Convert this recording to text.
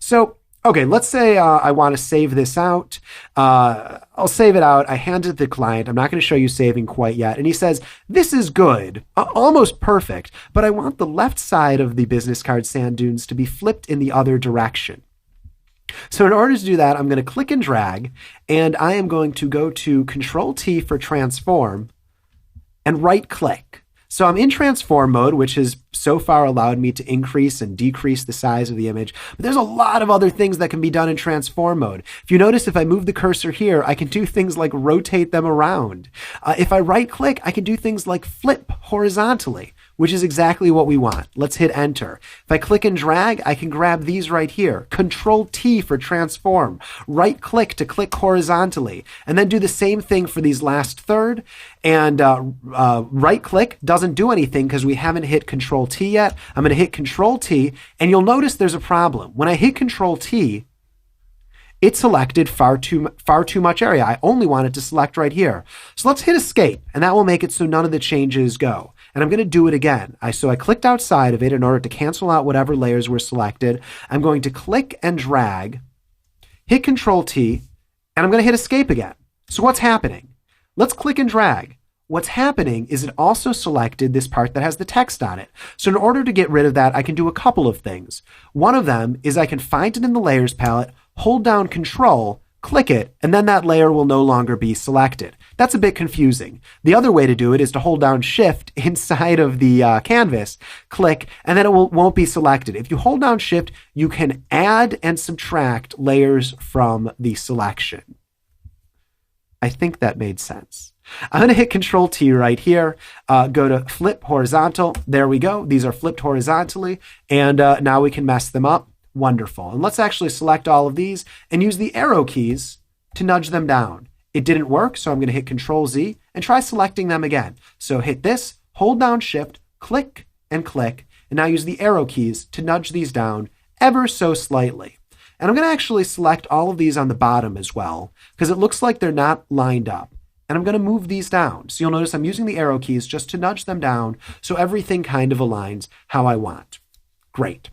So, okay, let's say I want to save this out. I'll save it out. I hand it to the client. I'm not going to show you saving quite yet. And he says, this is good, almost perfect, but I want the left side of the business card sand dunes to be flipped in the other direction. So in order to do that, I'm going to click and drag, and I am going to go to Control T for transform and right click. So I'm in transform mode, which has so far allowed me to increase and decrease the size of the image. But there's a lot of other things that can be done in transform mode. If you notice, if I move the cursor here, I can do things like rotate them around. If I right click, I can do things like flip horizontally, which is exactly what we want. Let's hit enter. If I click and drag, I can grab these right here. Control T for transform. Right click to click horizontally. And then do the same thing for these last third. And right click doesn't do anything because we haven't hit Control T yet. I'm going to hit Control T, and you'll notice there's a problem. When I hit Control T, it selected far too much area. I only want it to select right here. So let's hit escape, and that will make it so none of the changes go. And I'm going to do it again. So I clicked outside of it in order to cancel out whatever layers were selected. I'm going to click and drag, hit Control T, and I'm going to hit escape again. So what's happening? Let's click and drag. What's happening is it also selected this part that has the text on it. So in order to get rid of that, I can do a couple of things. One of them is I can find it in the layers palette, hold down Control, click it, and then that layer will no longer be selected. That's a bit confusing. The other way to do it is to hold down Shift inside of the canvas, click, and then it won't be selected. If you hold down Shift, you can add and subtract layers from the selection. I think that made sense. I'm going to hit Control T right here, go to flip horizontal. There we go. These are flipped horizontally, and now we can mess them up. Wonderful. And let's actually select all of these and use the arrow keys to nudge them down. It didn't work, so I'm going to hit Control Z and try selecting them again. So hit this, hold down Shift, click, and now use the arrow keys to nudge these down ever so slightly. And I'm going to actually select all of these on the bottom as well, because it looks like they're not lined up. And I'm going to move these down. So you'll notice I'm using the arrow keys just to nudge them down so everything kind of aligns how I want. Great.